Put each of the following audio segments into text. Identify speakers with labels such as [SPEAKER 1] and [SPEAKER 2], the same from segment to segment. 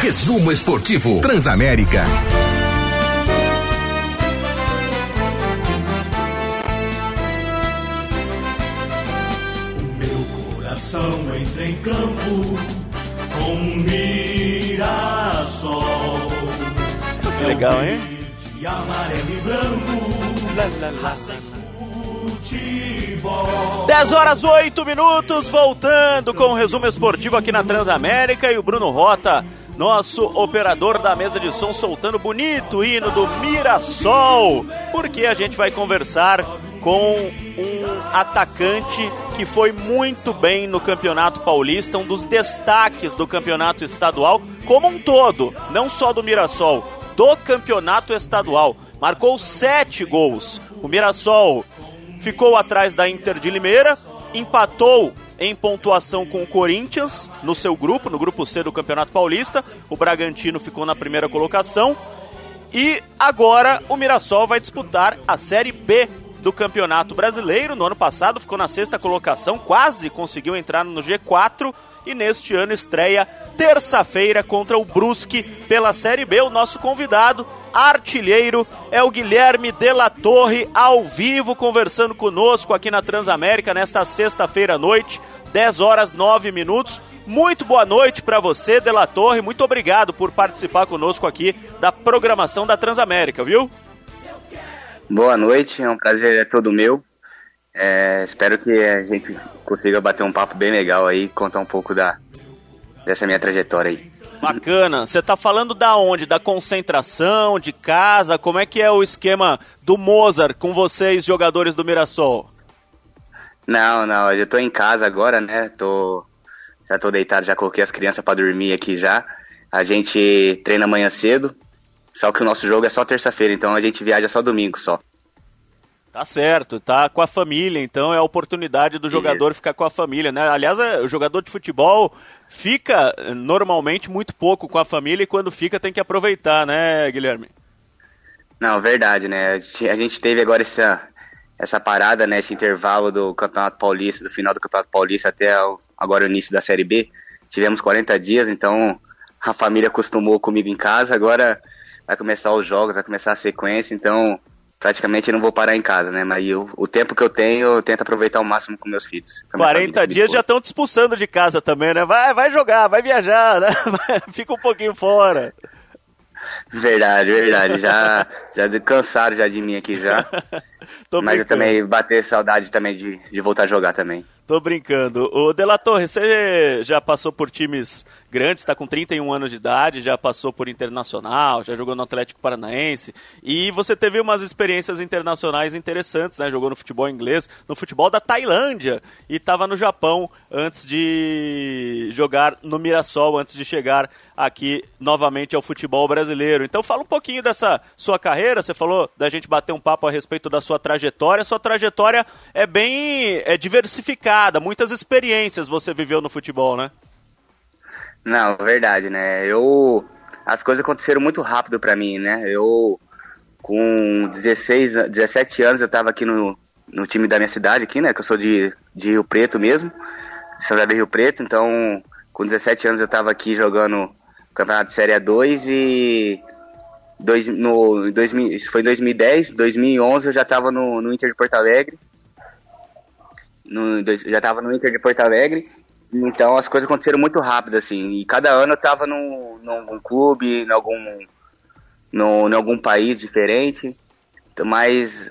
[SPEAKER 1] Resumo Esportivo Transamérica.
[SPEAKER 2] Entra em campo com Mirassol.
[SPEAKER 3] Que legal, hein?
[SPEAKER 2] Amarelo e branco.
[SPEAKER 3] 10h08, voltando com o resumo esportivo aqui na Transamérica, e o Bruno Rota, nosso operador da mesa de som, soltando bonito hino do Mirassol, porque a gente vai conversar com um atacante que foi muito bem no Campeonato Paulista, um dos destaques do Campeonato Estadual como um todo, não só do Mirassol, do Campeonato Estadual. Marcou 7 gols. O Mirassol ficou atrás da Inter de Limeira, empatou em pontuação com o Corinthians no seu grupo, no grupo C do Campeonato Paulista. O Bragantino ficou na primeira colocação e agora o Mirassol vai disputar a Série B do Campeonato Brasileiro. No ano passado ficou na 6ª colocação, quase conseguiu entrar no G4 e neste ano estreia terça-feira contra o Brusque pela Série B. O nosso convidado, artilheiro, é o Guilherme de la Torre, ao vivo, conversando conosco aqui na Transamérica nesta sexta-feira à noite, 10h09. Muito boa noite para você, de la Torre, muito obrigado por participar conosco aqui da programação da Transamérica, viu?
[SPEAKER 4] Boa noite, é um prazer todo meu. Espero que a gente consiga bater um papo bem legal aí, contar um pouco dessa minha trajetória aí.
[SPEAKER 3] Bacana. Você tá falando da onde? Da concentração, de casa? Como é que é o esquema do Mozart com vocês, jogadores do Mirassol?
[SPEAKER 4] Não, eu tô em casa agora, né? Já tô deitado, já coloquei as crianças pra dormir aqui já. A gente treina amanhã cedo, só que o nosso jogo é só terça-feira, então a gente viaja só domingo só.
[SPEAKER 3] Tá certo, tá com a família, então é a oportunidade do jogador ficar com a família, né? Aliás, o jogador de futebol fica normalmente muito pouco com a família e quando fica tem que aproveitar, né, Guilherme?
[SPEAKER 4] Não, verdade, né? A gente teve agora essa parada, né? Esse intervalo do Campeonato Paulista, do final do Campeonato Paulista até agora o início da Série B. Tivemos 40 dias, então a família acostumou comigo em casa, agora vai começar os jogos, vai começar a sequência, então praticamente eu não vou parar em casa, né? Mas o tempo que eu tenho, eu tento aproveitar ao máximo com meus filhos.
[SPEAKER 3] 40 dias já estão te expulsando de casa também, né? Vai jogar, vai viajar, né? Fica um pouquinho fora.
[SPEAKER 4] Verdade. Já cansaram já de mim aqui já. Mas eu também bater saudade também de voltar a jogar também.
[SPEAKER 3] Tô brincando. O De la Torre, você já passou por times grandes, está com 31 anos de idade, já passou por Internacional, já jogou no Atlético Paranaense, e você teve umas experiências internacionais interessantes, né? Jogou no futebol inglês, no futebol da Tailândia, e estava no Japão antes de jogar no Mirassol, antes de chegar aqui novamente ao futebol brasileiro. Então fala um pouquinho dessa sua carreira, você falou da gente bater um papo a respeito da sua trajetória é bem diversificada, muitas experiências você viveu no futebol, né?
[SPEAKER 4] Não, verdade, né? As coisas aconteceram muito rápido pra mim, né? Eu, com 17 anos, eu tava aqui no time da minha cidade, aqui, né? Que eu sou de Rio Preto mesmo, de São José do Rio Preto. Então, com 17 anos, eu tava aqui jogando Campeonato de Série A2 e isso foi em 2010, 2011 eu já tava no Inter de Porto Alegre. Já tava no Inter de Porto Alegre. Então as coisas aconteceram muito rápido, assim, e cada ano eu tava num clube, em algum país diferente, mas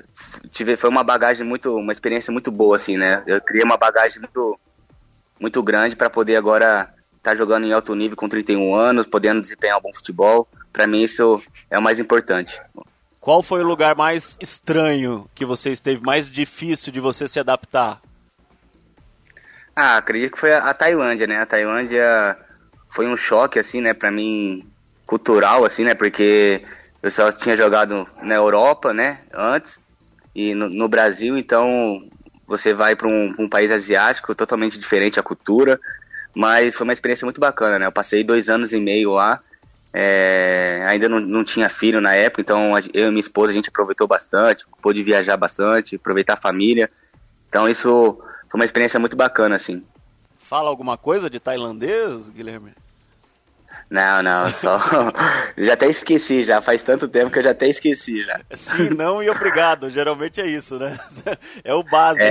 [SPEAKER 4] foi uma experiência muito boa, assim, né? Eu criei uma bagagem muito, muito grande para poder agora estar jogando em alto nível com 31 anos, podendo desempenhar um bom futebol. Para mim isso é o mais importante.
[SPEAKER 3] Qual foi o lugar mais estranho que você esteve, mais difícil de você se adaptar?
[SPEAKER 4] Acredito que foi a Tailândia, né? A Tailândia foi um choque, assim, né, pra mim, cultural, assim, né, porque eu só tinha jogado na Europa, né, antes, e no Brasil, então você vai pra um país asiático, totalmente diferente a cultura, mas foi uma experiência muito bacana, né? Eu passei 2 anos e meio lá, ainda não tinha filho na época, então eu e minha esposa, a gente aproveitou bastante, pôde viajar bastante, aproveitar a família, então isso foi uma experiência muito bacana, assim.
[SPEAKER 3] Fala alguma coisa de tailandês, Guilherme?
[SPEAKER 4] Não, só... Já até esqueci, já faz tanto tempo que eu já até esqueci, já.
[SPEAKER 3] Sim, não e obrigado, geralmente é isso, né? É o básico.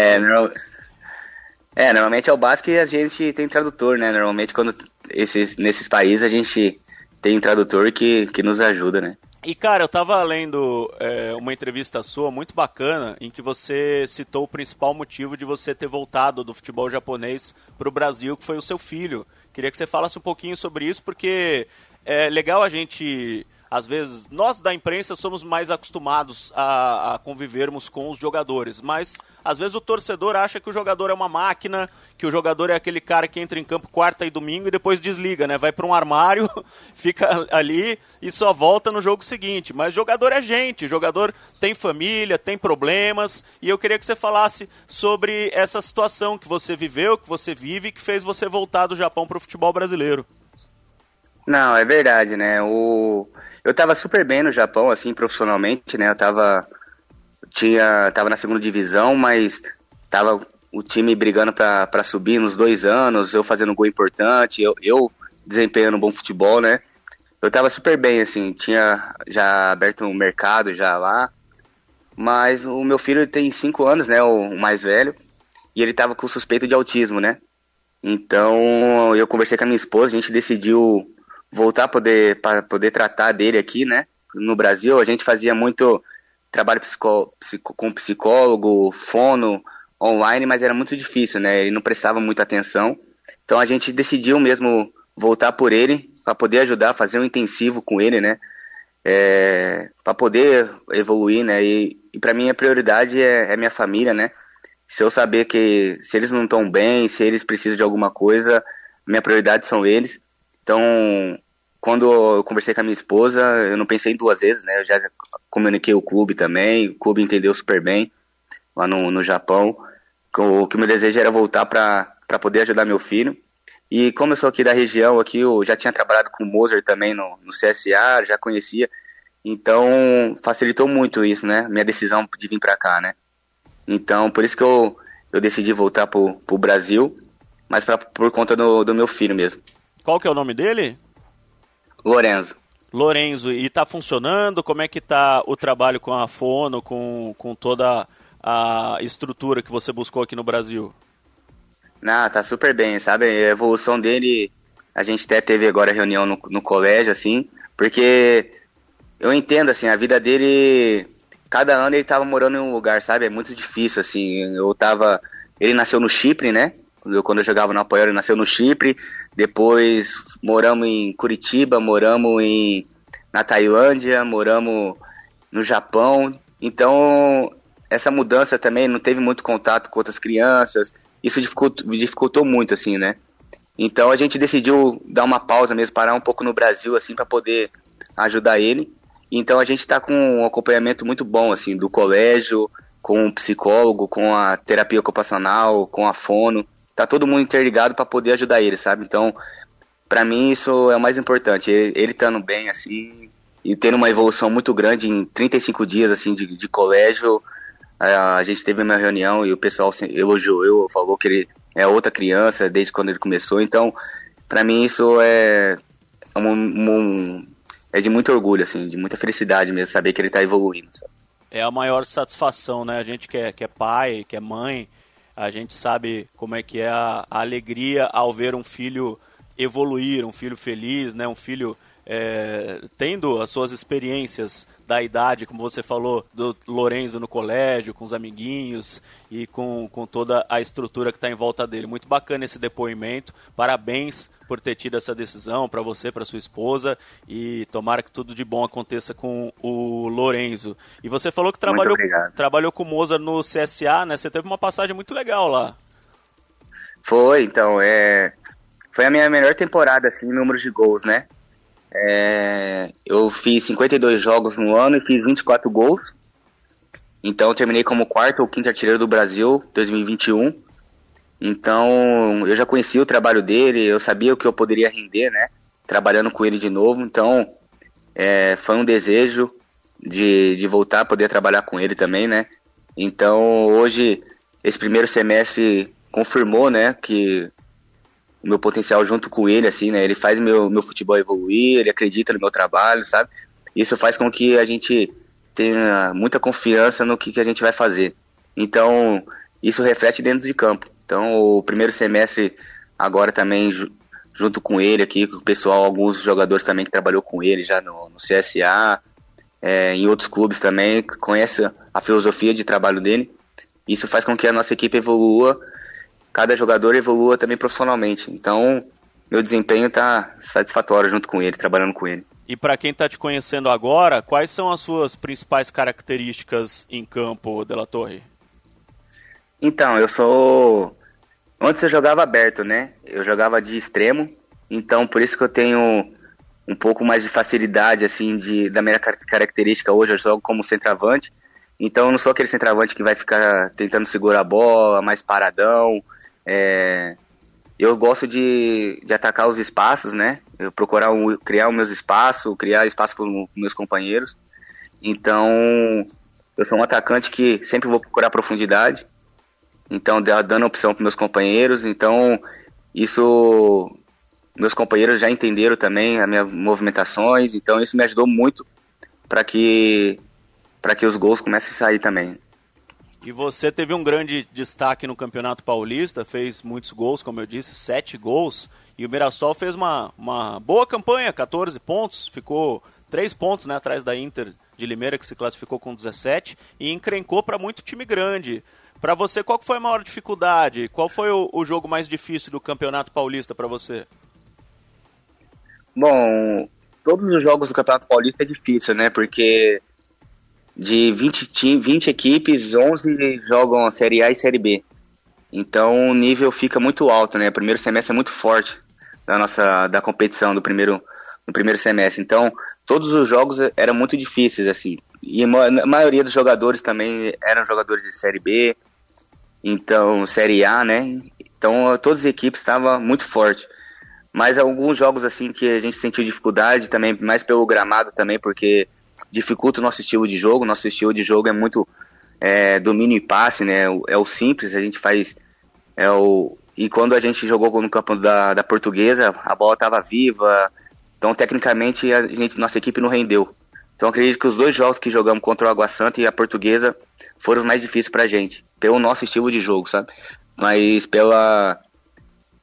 [SPEAKER 4] Normalmente é o básico e a gente tem tradutor, né? Normalmente nesses países a gente tem tradutor que nos ajuda, né?
[SPEAKER 3] E, cara, eu tava lendo uma entrevista sua muito bacana em que você citou o principal motivo de você ter voltado do futebol japonês pro Brasil, que foi o seu filho. Queria que você falasse um pouquinho sobre isso, porque é legal a gente... Às vezes, nós da imprensa somos mais acostumados a convivermos com os jogadores, mas às vezes o torcedor acha que o jogador é uma máquina, que o jogador é aquele cara que entra em campo quarta e domingo e depois desliga, né? Vai para um armário, fica ali e só volta no jogo seguinte. Mas jogador é gente, jogador tem família, tem problemas, e eu queria que você falasse sobre essa situação que você viveu, que você vive, que fez você voltar do Japão para o futebol brasileiro.
[SPEAKER 4] Não, é verdade, né? Eu tava super bem no Japão, assim, profissionalmente, né? Eu tava na segunda divisão, mas tava o time brigando pra subir nos 2 anos, eu fazendo um gol importante, eu desempenhando um bom futebol, né? Eu tava super bem, assim, tinha já aberto um mercado já lá, mas o meu filho tem 5 anos, né? O mais velho, e ele tava com suspeito de autismo, né? Então eu conversei com a minha esposa, a gente decidiu voltar para poder tratar dele aqui, né? No Brasil, a gente fazia muito trabalho com psicólogo, fono, online, mas era muito difícil, né? Ele não prestava muita atenção. Então a gente decidiu mesmo voltar por ele, para poder ajudar, fazer um intensivo com ele, né? Para poder evoluir, né? E para mim a prioridade é minha família, né? Se eu saber que se eles não estão bem, se eles precisam de alguma coisa, minha prioridade são eles. Então, quando eu conversei com a minha esposa, eu não pensei 2 vezes, né? Eu já comuniquei o clube também, o clube entendeu super bem lá no Japão. O que o meu desejo era voltar para poder ajudar meu filho. E como eu sou aqui da região, aqui eu já tinha trabalhado com o Mozart também no CSA, já conhecia. Então, facilitou muito isso, né? Minha decisão de vir para cá, né? Então, por isso que eu decidi voltar pro Brasil, mas por conta do meu filho mesmo.
[SPEAKER 3] Qual que é o nome dele? Lorenzo, e tá funcionando? Como é que tá o trabalho com a Fono, com toda a estrutura que você buscou aqui no Brasil?
[SPEAKER 4] Não, tá super bem, sabe? A evolução dele, a gente até teve agora reunião no colégio, assim, porque eu entendo, assim, a vida dele, cada ano ele tava morando em um lugar, sabe? É muito difícil, assim, ele nasceu no Chipre, né? Quando eu jogava no Apoel, ele nasceu no Chipre, depois moramos em Curitiba, moramos na Tailândia, moramos no Japão. Então, essa mudança também não teve muito contato com outras crianças, isso dificultou muito, assim, né? Então a gente decidiu dar uma pausa mesmo, parar um pouco no Brasil, assim, para poder ajudar ele. Então a gente está com um acompanhamento muito bom, assim, do colégio, com o psicólogo, com a terapia ocupacional, com a fono. Tá todo mundo interligado para poder ajudar ele, sabe? Então, para mim isso é o mais importante. Ele estando bem, assim, e tendo uma evolução muito grande em 35 dias, assim, de colégio. A gente teve uma reunião e o pessoal elogiou, falou que ele é outra criança desde quando ele começou. Então, para mim isso é de muito orgulho, assim, de muita felicidade mesmo, saber que ele tá evoluindo, sabe?
[SPEAKER 3] É a maior satisfação, né? A gente que é pai, que é mãe, a gente sabe como é que é a alegria ao ver um filho evoluir, um filho feliz, né? Um filho tendo as suas experiências da idade, como você falou, do Lorenzo no colégio, com os amiguinhos e com toda a estrutura que está em volta dele. Muito bacana esse depoimento. Parabéns por ter tido essa decisão, para você, para sua esposa, e tomara que tudo de bom aconteça com o Lorenzo. E você falou que trabalhou com o Mozart no CSA, né? Você teve uma passagem muito legal lá.
[SPEAKER 4] Foi, então, foi a minha melhor temporada, assim, em números de gols, né? Eu fiz 52 jogos no ano e fiz 24 gols. Então eu terminei como 4º ou 5º artilheiro do Brasil 2021. Então eu já conhecia o trabalho dele, eu sabia o que eu poderia render, né? Trabalhando com ele de novo. Então foi um desejo de voltar a poder trabalhar com ele também, né? Então hoje, esse primeiro semestre confirmou, né, que meu potencial junto com ele, assim, né? Ele faz meu futebol evoluir, ele acredita no meu trabalho, sabe? Isso faz com que a gente tenha muita confiança no que a gente vai fazer. Então, isso reflete dentro de campo. Então, o primeiro semestre, agora também, junto com ele aqui, com o pessoal, alguns jogadores também que trabalhou com ele já no CSA, em outros clubes também, conhece a filosofia de trabalho dele. Isso faz com que a nossa equipe evolua, cada jogador evolua também profissionalmente. Então, meu desempenho está satisfatório junto com ele, trabalhando com ele.
[SPEAKER 3] E para quem está te conhecendo agora, quais são as suas principais características em campo, De La Torre?
[SPEAKER 4] Então, antes eu jogava aberto, né? Eu jogava de extremo, então por isso que eu tenho um pouco mais de facilidade, assim, da minha característica hoje. Eu jogo como centroavante, então eu não sou aquele centroavante que vai ficar tentando segurar a bola, mais paradão. Eu gosto de atacar os espaços, né? Eu procurar criar os meus espaços, criar espaço para os meus companheiros. Então, eu sou um atacante que sempre vou procurar profundidade. Então, dando opção para meus companheiros. Então, isso meus companheiros já entenderam também as minhas movimentações. Então, isso me ajudou muito para que os gols comecem a sair também.
[SPEAKER 3] E você teve um grande destaque no Campeonato Paulista, fez muitos gols, como eu disse, 7 gols. E o Mirassol fez uma boa campanha, 14 pontos, ficou 3 pontos, né, atrás da Inter de Limeira, que se classificou com 17, e encrencou para muito time grande. Para você, qual foi a maior dificuldade? Qual foi o jogo mais difícil do Campeonato Paulista para você?
[SPEAKER 4] Bom, todos os jogos do Campeonato Paulista é difícil, né? Porque de 20 equipes, 11 jogam a Série A e Série B. Então o nível fica muito alto, né? O primeiro semestre é muito forte da competição no primeiro semestre. Então todos os jogos eram muito difíceis, assim. E a maioria dos jogadores também eram jogadores de Série B, então Série A, né? Então todas as equipes estavam muito fortes. Mas alguns jogos assim que a gente sentiu dificuldade também, mais pelo gramado também, porque dificulta o nosso estilo de jogo. Nosso estilo de jogo é muito domínio e passe, né? É o simples, a gente faz... E quando a gente jogou no campo da Portuguesa, a bola estava viva, então tecnicamente nossa equipe não rendeu. Então acredito que os 2 jogos que jogamos contra o Água Santa e a Portuguesa foram os mais difíceis pra gente, pelo nosso estilo de jogo, sabe?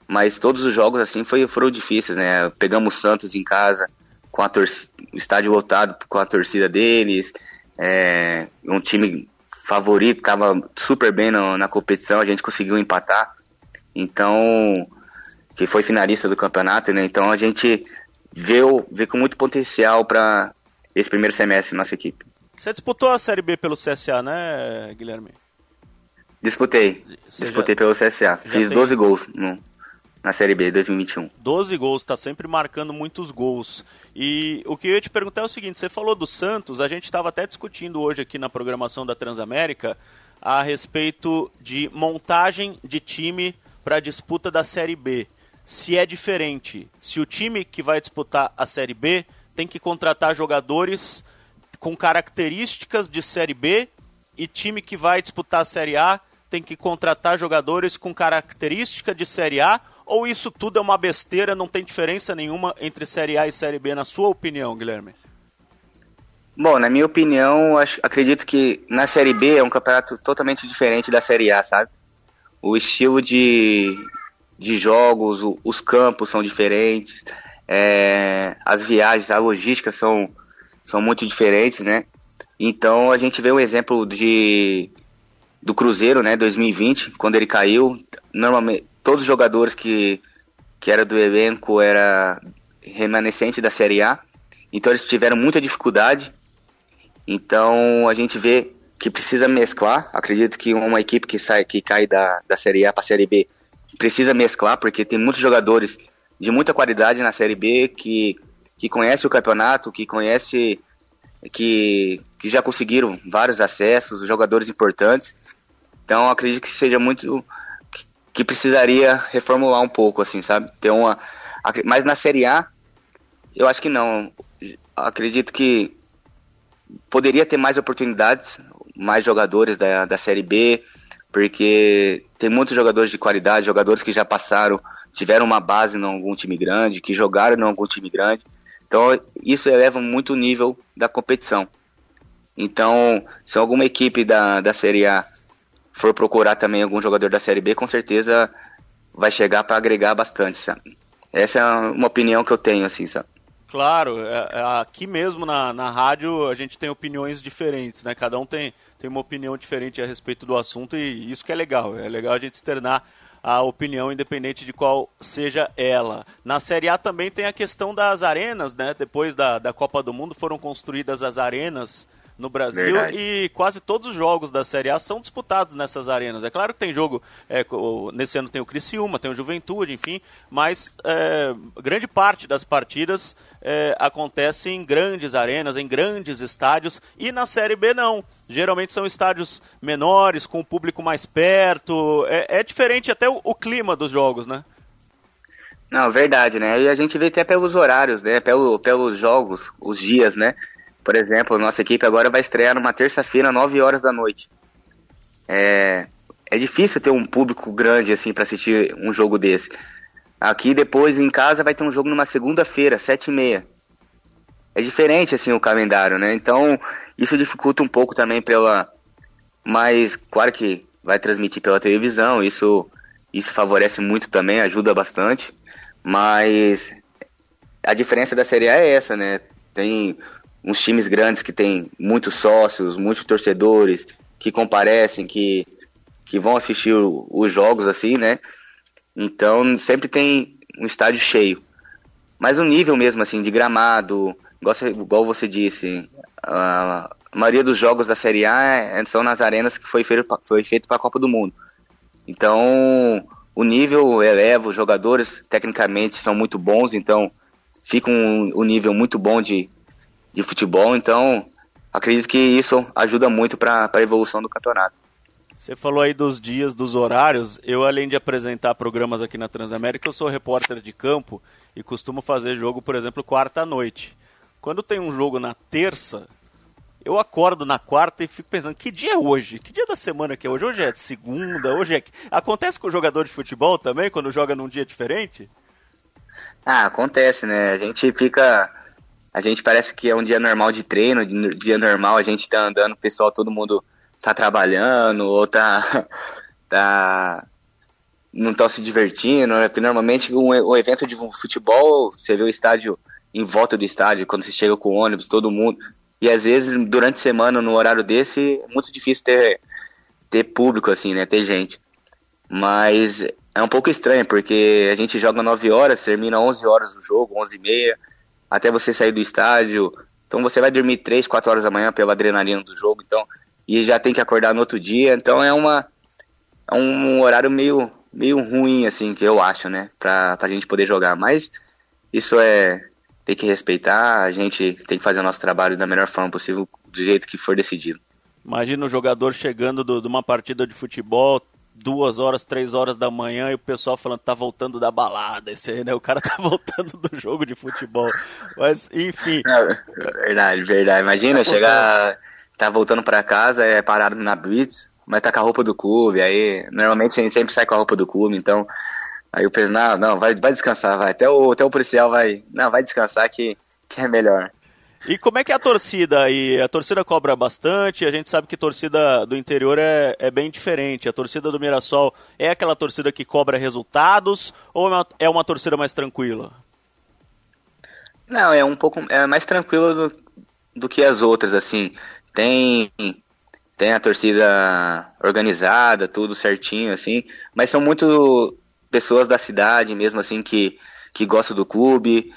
[SPEAKER 4] Mas todos os jogos assim foram difíceis, né? Pegamos o Santos em casa, com o estádio lotado com a torcida deles, um time favorito, estava super bem na competição, a gente conseguiu empatar, então, que foi finalista do campeonato, né? Então a gente vê com muito potencial para esse primeiro semestre nossa equipe.
[SPEAKER 3] Você disputou a Série B pelo CSA, né, Guilherme?
[SPEAKER 4] Disputei pelo CSA, fiz 12 gols na Série B 2021.
[SPEAKER 3] 12 gols, tá sempre marcando muitos gols. E o que eu ia te perguntar é o seguinte, você falou do Santos, a gente estava até discutindo hoje aqui na programação da Transamérica a respeito de montagem de time para a disputa da Série B. Se é diferente, se o time que vai disputar a Série B tem que contratar jogadores com características de Série B e time que vai disputar a Série A tem que contratar jogadores com característica de Série A, ou isso tudo é uma besteira, não tem diferença nenhuma entre Série A e Série B, na sua opinião, Guilherme?
[SPEAKER 4] Bom, na minha opinião, acredito que na Série B é um campeonato totalmente diferente da Série A, sabe? O estilo de jogos, os campos são diferentes, as viagens, a logística são muito diferentes, né? Então a gente vê um exemplo do Cruzeiro, né, 2020, quando ele caiu. Normalmente todos os jogadores que eram do elenco era remanescente da Série A, então eles tiveram muita dificuldade. Então a gente vê que precisa mesclar. Acredito que uma equipe que cai da Série A para a Série B precisa mesclar, porque tem muitos jogadores de muita qualidade na Série B que conhecem o campeonato, que já conseguiram vários acessos, jogadores importantes. Então acredito que seja muito que precisaria reformular um pouco, assim, sabe? Mas na Série A eu acho que não. Acredito que poderia ter mais oportunidades, mais jogadores da Série B, porque tem muitos jogadores de qualidade, jogadores que já passaram, tiveram uma base em algum time grande, que jogaram em algum time grande. Então, isso eleva muito o nível da competição. Então, se alguma equipe da Série A for procurar também algum jogador da Série B, com certeza vai chegar para agregar bastante, sabe? Essa é uma opinião que eu tenho, assim, sabe?
[SPEAKER 3] Claro, aqui mesmo na rádio a gente tem opiniões diferentes, né? Cada um tem uma opinião diferente a respeito do assunto e isso que é legal a gente externar a opinião independente de qual seja ela. Na Série A também tem a questão das arenas, né? Depois da Copa do Mundo foram construídas as arenas no Brasil. Verdade. E quase todos os jogos da Série A são disputados nessas arenas. É claro que tem jogo, nesse ano tem o Criciúma, tem o Juventude, enfim, mas grande parte das partidas acontece em grandes arenas, em grandes estádios, e na Série B não. Geralmente são estádios menores, com o público mais perto, é diferente até o clima dos jogos, né?
[SPEAKER 4] Não, verdade, né? E a gente vê até pelos horários, né? Pelos jogos, os dias, né? Por exemplo, nossa equipe agora vai estrear numa terça-feira, 9 horas da noite. É difícil ter um público grande assim para assistir um jogo desse. Aqui depois em casa vai ter um jogo numa segunda-feira, 7h30. É diferente assim o calendário, né? Então isso dificulta um pouco também mas claro que vai transmitir pela televisão, isso favorece muito também, ajuda bastante. Mas a diferença da Série A é essa, né? Tem uns times grandes que tem muitos sócios, muitos torcedores que comparecem, que vão assistir os jogos assim, né? Então sempre tem um estádio cheio. Mas o nível mesmo assim de gramado, igual você disse, a maioria dos jogos da Série A são nas arenas que foi feito para a Copa do Mundo. Então o nível eleva, os jogadores tecnicamente são muito bons, então fica um nível muito bom de futebol, então acredito que isso ajuda muito para a evolução do campeonato.
[SPEAKER 3] Você falou aí dos dias, dos horários. Eu, além de apresentar programas aqui na Transamérica, eu sou repórter de campo e costumo fazer jogo, por exemplo, quarta-noite. Quando tem um jogo na terça, eu acordo na quarta e fico pensando, que dia é hoje? Que dia da semana que é hoje? Hoje é segunda, hoje é... Acontece com o jogador de futebol também, quando joga num dia diferente?
[SPEAKER 4] Acontece, né? A gente parece que é um dia normal de treino, dia normal, a gente tá andando, o pessoal, todo mundo tá trabalhando, ou não tá se divertindo, né? Porque normalmente o evento de futebol, você vê o estádio em volta do estádio, quando você chega com o ônibus, todo mundo, e às vezes durante a semana, no horário desse, é muito difícil ter público, assim, né, ter gente. Mas é um pouco estranho, porque a gente joga 9 horas, termina 11 horas o jogo, 11h30, até você sair do estádio, então você vai dormir 3, 4 horas da manhã pela adrenalina do jogo, então, e já tem que acordar no outro dia, então é um horário meio ruim, assim, que eu acho, né, pra gente poder jogar, mas isso tem que respeitar, a gente tem que fazer o nosso trabalho da melhor forma possível, do jeito que for decidido.
[SPEAKER 3] Imagina o jogador chegando de uma partida de futebol, 2 horas, 3 horas da manhã, e o pessoal falando que tá voltando da balada, esse aí, né? O cara tá voltando do jogo de futebol. Mas, enfim.
[SPEAKER 4] Verdade. Imagina chegar, tá voltando pra casa, parado na Blitz, mas tá com a roupa do clube, aí normalmente a gente sempre sai com a roupa do clube, então aí eu penso, não, vai descansar, vai. Até o policial vai descansar que é melhor.
[SPEAKER 3] E como é que é a torcida aí? A torcida cobra bastante, a gente sabe que a torcida do interior é bem diferente. A torcida do Mirassol é aquela torcida que cobra resultados ou é uma torcida mais tranquila?
[SPEAKER 4] Não, é um pouco mais tranquilo do que as outras, assim. Tem a torcida organizada, tudo certinho, assim, mas são muito pessoas da cidade mesmo, assim, que gostam do clube.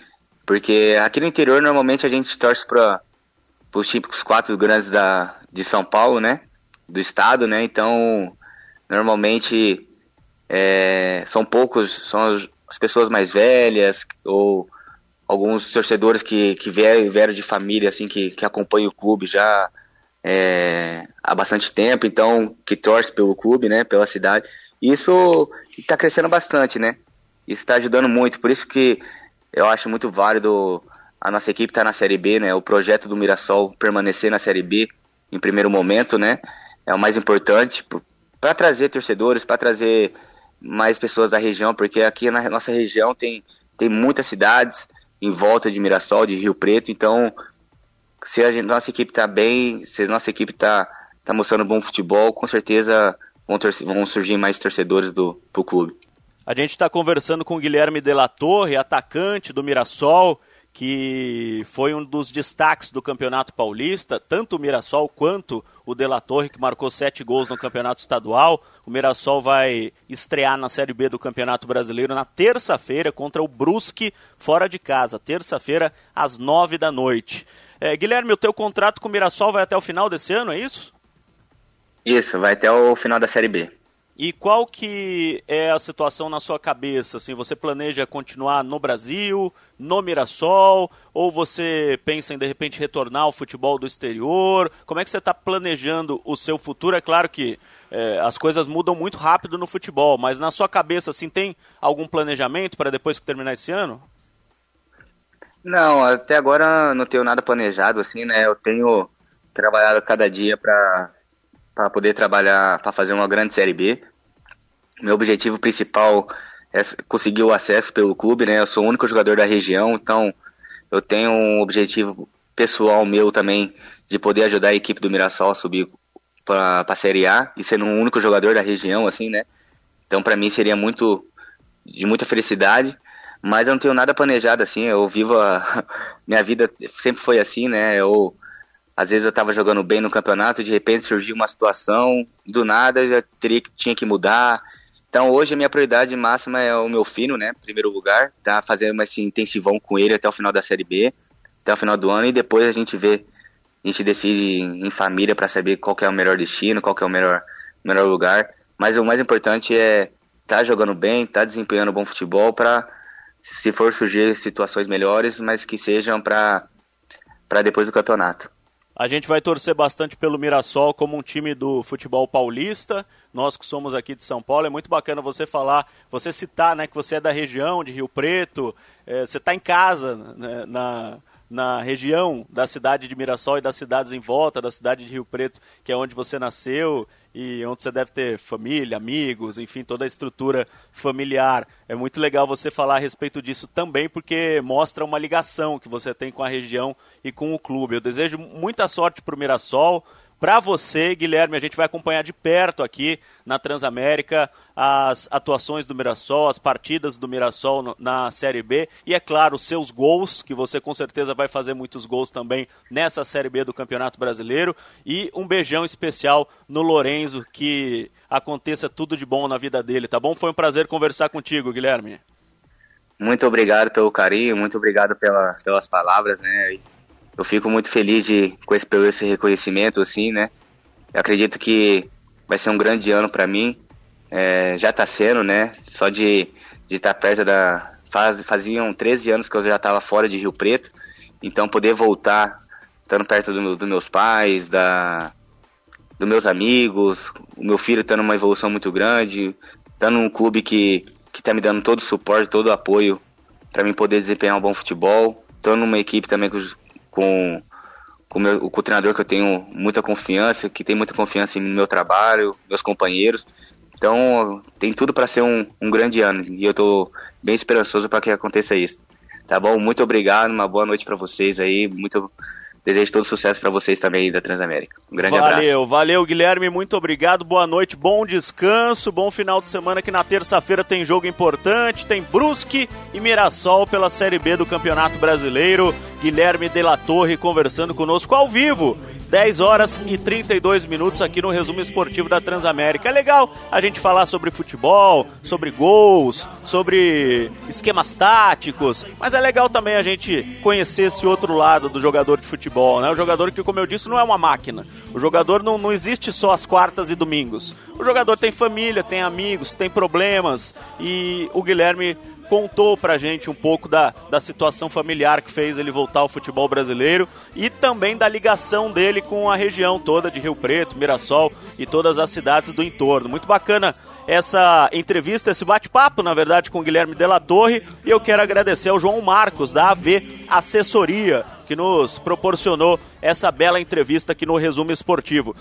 [SPEAKER 4] Porque aqui no interior, normalmente, a gente torce para os típicos 4 grandes de São Paulo, né? Do estado, né? Então, normalmente, são poucos, são as pessoas mais velhas, ou alguns torcedores que vieram de família, assim, que acompanham o clube já há bastante tempo, então, que torce pelo clube, né? Pela cidade. E isso está crescendo bastante, né? Isso está ajudando muito, por isso que eu acho muito válido a nossa equipe estar na Série B, né? O projeto do Mirassol permanecer na Série B em primeiro momento, né? É o mais importante para trazer torcedores, para trazer mais pessoas da região, porque aqui na nossa região tem muitas cidades em volta de Mirassol, de Rio Preto, então se a nossa equipe está bem, se a nossa equipe está mostrando bom futebol, com certeza vão surgir mais torcedores pro clube.
[SPEAKER 3] A gente está conversando com o Guilherme de la Torre, atacante do Mirassol, que foi um dos destaques do Campeonato Paulista, tanto o Mirassol quanto o de la Torre, que marcou 7 gols no Campeonato Estadual. O Mirassol vai estrear na Série B do Campeonato Brasileiro na terça-feira contra o Brusque, fora de casa, terça-feira às 9 da noite. Guilherme, o teu contrato com o Mirassol vai até o final desse ano, é isso?
[SPEAKER 4] Isso, vai até o final da Série B.
[SPEAKER 3] E qual que é a situação na sua cabeça? Assim, você planeja continuar no Brasil, no Mirassol, ou você pensa em, de repente, retornar ao futebol do exterior? Como é que você está planejando o seu futuro? É claro que as coisas mudam muito rápido no futebol, mas na sua cabeça, assim, tem algum planejamento para depois que terminar esse ano?
[SPEAKER 4] Não, até agora não tenho nada planejado, assim, né? Eu tenho trabalhado cada dia para poder trabalhar, para fazer uma grande Série B. Meu objetivo principal é conseguir o acesso pelo clube, né? Eu sou o único jogador da região, então eu tenho um objetivo pessoal meu também de poder ajudar a equipe do Mirassol a subir para a Série A e sendo o único jogador da região, assim, né? Então para mim seria de muita felicidade, mas eu não tenho nada planejado, assim. Eu vivo minha vida sempre foi assim, né? Às vezes eu estava jogando bem no campeonato, de repente surgiu uma situação, do nada eu tinha que mudar. Então hoje a minha prioridade máxima é o meu filho, né, em primeiro lugar, tá fazendo esse intensivão com ele até o final da Série B, até o final do ano, e depois a gente decide em família para saber qual que é o melhor destino, qual que é o melhor lugar. Mas o mais importante é estar jogando bem, estar desempenhando bom futebol para, se for surgir situações melhores, mas que sejam para depois do campeonato.
[SPEAKER 3] A gente vai torcer bastante pelo Mirassol como um time do futebol paulista. Nós que somos aqui de São Paulo, é muito bacana você citar, né, que você é da região de Rio Preto, você está em casa, né, na região da cidade de Mirassol e das cidades em volta, da cidade de Rio Preto, que é onde você nasceu e onde você deve ter família, amigos, enfim, toda a estrutura familiar. É muito legal você falar a respeito disso também, porque mostra uma ligação que você tem com a região e com o clube. Eu desejo muita sorte para o Mirassol. Para você, Guilherme, a gente vai acompanhar de perto aqui na Transamérica as atuações do Mirassol, as partidas do Mirassol na Série B e, é claro, os seus gols, que você com certeza vai fazer muitos gols também nessa Série B do Campeonato Brasileiro. E um beijão especial no Lorenzo, que aconteça tudo de bom na vida dele, tá bom? Foi um prazer conversar contigo, Guilherme.
[SPEAKER 4] Muito obrigado pelo carinho, muito obrigado pelas palavras, né? Eu fico muito feliz pelo esse reconhecimento, assim, né? Eu acredito que vai ser um grande ano para mim. Já está sendo, né? Só de estar perto faziam 13 anos que eu já estava fora de Rio Preto. Então, poder voltar, estando perto dos meus pais, dos meus amigos, o meu filho está numa evolução muito grande, está num clube que está me dando todo o suporte, todo o apoio para mim poder desempenhar um bom futebol. Estou numa equipe também com o treinador que eu tenho muita confiança, que tem muita confiança no meu trabalho, meus companheiros. Então tem tudo para ser um grande ano e eu estou bem esperançoso para que aconteça isso. Tá bom? Muito obrigado, uma boa noite para vocês aí, desejo todo sucesso para vocês também da Transamérica. Um grande abraço.
[SPEAKER 3] Valeu, Guilherme, muito obrigado, boa noite, bom descanso, bom final de semana, que na terça-feira tem jogo importante, tem Brusque e Mirassol pela Série B do Campeonato Brasileiro. Guilherme de la Torre conversando conosco ao vivo, 10 horas e 32 minutos aqui no Resumo Esportivo da Transamérica. É legal a gente falar sobre futebol, sobre gols, sobre esquemas táticos, mas é legal também a gente conhecer esse outro lado do jogador de futebol, né? O jogador que, como eu disse, não é uma máquina. O jogador não existe só às quartas e domingos. O jogador tem família, tem amigos, tem problemas, e o Guilherme contou pra gente um pouco da situação familiar que fez ele voltar ao futebol brasileiro e também da ligação dele com a região toda de Rio Preto, Mirassol e todas as cidades do entorno. Muito bacana essa entrevista, esse bate-papo, na verdade, com o Guilherme de la Torre, e eu quero agradecer ao João Marcos, da AV Assessoria, que nos proporcionou essa bela entrevista aqui no Resumo Esportivo.